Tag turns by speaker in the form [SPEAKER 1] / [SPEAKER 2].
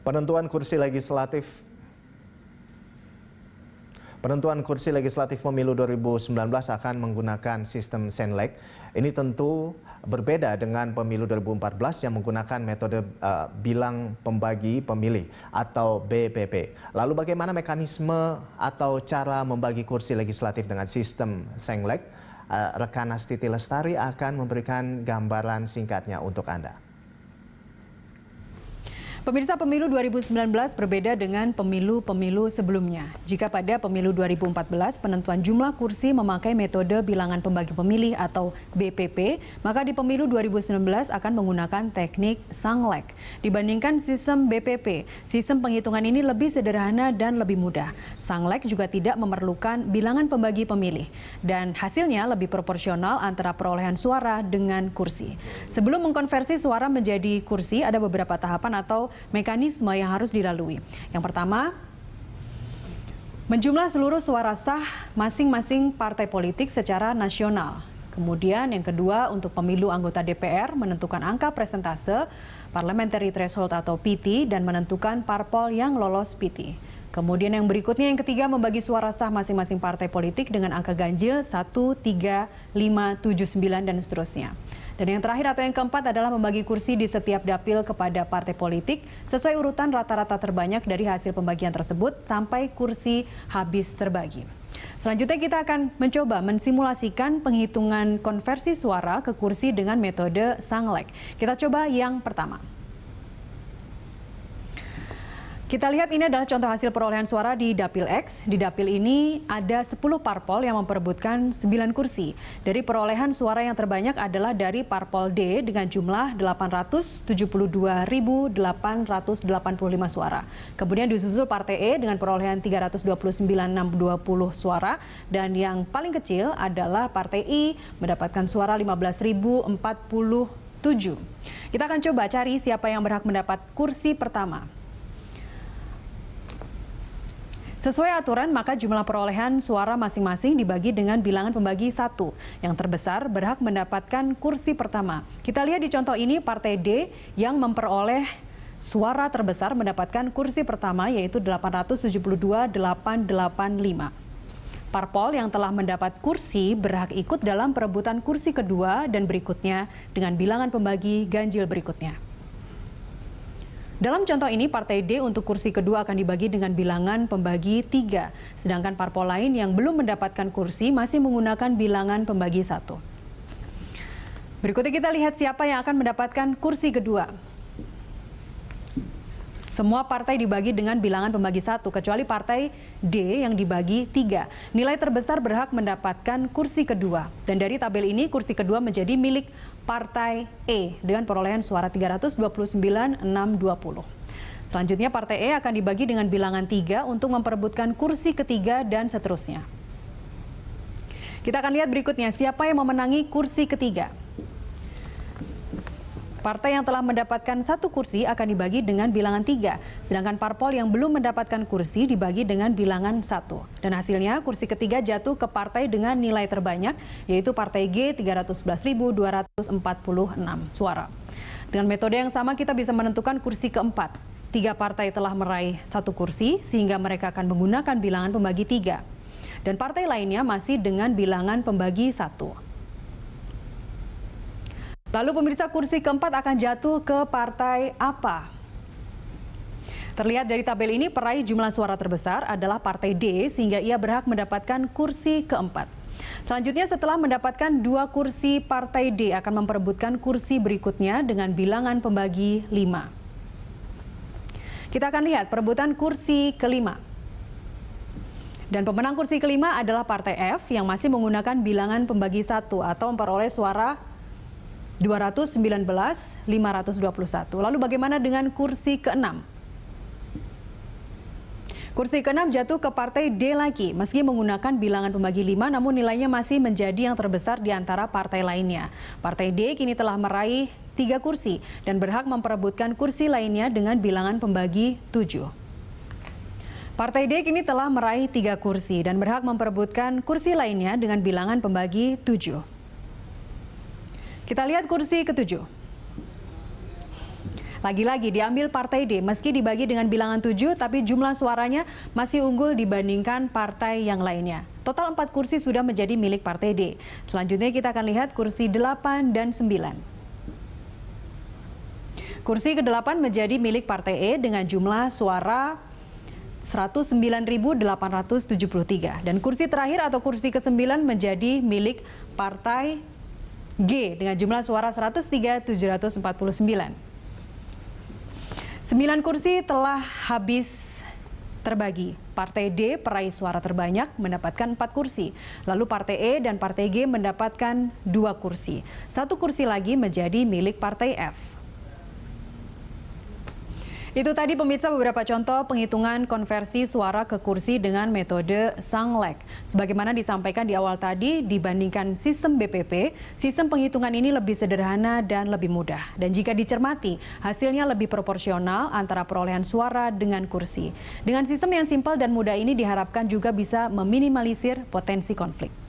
[SPEAKER 1] Penentuan kursi legislatif pemilu 2019 akan menggunakan sistem Senlek. Ini tentu berbeda dengan pemilu 2014 yang menggunakan metode bilang pembagi pemilih atau BPP. Lalu bagaimana mekanisme atau cara membagi kursi legislatif dengan sistem Senlek? Rekan Astiti Lestari akan memberikan gambaran singkatnya untuk Anda.
[SPEAKER 2] Pemirsa, pemilu 2019 berbeda dengan pemilu-pemilu sebelumnya. Jika pada pemilu 2014 penentuan jumlah kursi memakai metode bilangan pembagi pemilih atau BPP, maka di pemilu 2019 akan menggunakan teknik Senlek. Dibandingkan sistem BPP, sistem penghitungan ini lebih sederhana dan lebih mudah. Senlek juga tidak memerlukan bilangan pembagi pemilih dan hasilnya lebih proporsional antara perolehan suara dengan kursi. Sebelum mengkonversi suara menjadi kursi, ada beberapa tahapan atau mekanisme yang harus dilalui. Yang pertama, menjumlah seluruh suara sah masing-masing partai politik secara nasional. Kemudian yang kedua, untuk pemilu anggota DPR menentukan angka persentase parliamentary threshold atau PT dan menentukan parpol yang lolos PT. Kemudian yang berikutnya, yang ketiga, membagi suara sah masing-masing partai politik dengan angka ganjil 1, 3, 5, 7, 9 dan seterusnya. Dan yang terakhir atau yang keempat adalah membagi kursi di setiap dapil kepada partai politik sesuai urutan rata-rata terbanyak dari hasil pembagian tersebut sampai kursi habis terbagi. Selanjutnya kita akan mencoba mensimulasikan penghitungan konversi suara ke kursi dengan metode Senlek. Kita coba yang pertama. Kita lihat ini adalah contoh hasil perolehan suara di Dapil X. Di Dapil ini ada 10 parpol yang memperebutkan 9 kursi. Dari perolehan suara yang terbanyak adalah dari Parpol D dengan jumlah 872.885 suara. Kemudian disusul Partai E dengan perolehan 329.620 suara. Dan yang paling kecil adalah Partai I mendapatkan suara 15.047. Kita akan coba cari siapa yang berhak mendapat kursi pertama. Sesuai aturan, maka jumlah perolehan suara masing-masing dibagi dengan bilangan pembagi 1. Yang terbesar berhak mendapatkan kursi pertama. Kita lihat di contoh ini, Partai D yang memperoleh suara terbesar mendapatkan kursi pertama, yaitu 872.885. Parpol yang telah mendapat kursi berhak ikut dalam perebutan kursi kedua dan berikutnya dengan bilangan pembagi ganjil berikutnya. Dalam contoh ini, Partai D untuk kursi kedua akan dibagi dengan bilangan pembagi 3, sedangkan parpol lain yang belum mendapatkan kursi masih menggunakan bilangan pembagi 1. Berikutnya kita lihat siapa yang akan mendapatkan kursi kedua. Semua partai dibagi dengan bilangan pembagi 1, kecuali Partai D yang dibagi 3. Nilai terbesar berhak mendapatkan kursi kedua. Dan dari tabel ini, kursi kedua menjadi milik Partai E dengan perolehan suara 329.620. Selanjutnya Partai E akan dibagi dengan bilangan 3 untuk memperebutkan kursi ketiga dan seterusnya. Kita akan lihat berikutnya siapa yang memenangi kursi ketiga. Partai yang telah mendapatkan 1 kursi akan dibagi dengan bilangan 3, sedangkan parpol yang belum mendapatkan kursi dibagi dengan bilangan 1. Dan hasilnya kursi ketiga jatuh ke partai dengan nilai terbanyak, yaitu Partai G 311.246 suara. Dengan metode yang sama kita bisa menentukan kursi keempat. 3 partai telah meraih 1 kursi, sehingga mereka akan menggunakan bilangan pembagi 3. Dan partai lainnya masih dengan bilangan pembagi 1. Lalu pemirsa, kursi keempat akan jatuh ke partai apa? Terlihat dari tabel ini, peraih jumlah suara terbesar adalah Partai D sehingga ia berhak mendapatkan kursi keempat. Selanjutnya setelah mendapatkan 2 kursi, Partai D akan memperebutkan kursi berikutnya dengan bilangan pembagi 5. Kita akan lihat perebutan kursi kelima. Dan pemenang kursi kelima adalah Partai F yang masih menggunakan bilangan pembagi 1 atau memperoleh suara 219.521. Lalu bagaimana dengan kursi ke-6? Kursi ke-6 jatuh ke Partai D lagi. Meski menggunakan bilangan pembagi 5, namun nilainya masih menjadi yang terbesar di antara partai lainnya. Partai D kini telah meraih 3 kursi dan berhak memperebutkan kursi lainnya dengan bilangan pembagi 7. Partai D kini telah meraih 3 kursi dan berhak memperebutkan kursi lainnya dengan bilangan pembagi 7. Kita lihat kursi ke-7. Lagi-lagi diambil Partai D, meski dibagi dengan bilangan 7, tapi jumlah suaranya masih unggul dibandingkan partai yang lainnya. Total 4 kursi sudah menjadi milik Partai D. Selanjutnya kita akan lihat kursi 8 dan 9. Kursi ke-8 menjadi milik Partai E dengan jumlah suara 109.873. Dan kursi terakhir atau kursi ke-9 menjadi milik Partai G dengan jumlah suara 103.749. 9 kursi telah habis terbagi. Partai D peraih suara terbanyak mendapatkan 4 kursi. Lalu Partai E dan Partai G mendapatkan 2 kursi. 1 kursi lagi menjadi milik Partai F. Itu tadi pemirsa beberapa contoh penghitungan konversi suara ke kursi dengan metode Sanglek. Sebagaimana disampaikan di awal tadi, dibandingkan sistem BPP, sistem penghitungan ini lebih sederhana dan lebih mudah. Dan jika dicermati, hasilnya lebih proporsional antara perolehan suara dengan kursi. Dengan sistem yang simpel dan mudah ini diharapkan juga bisa meminimalisir potensi konflik.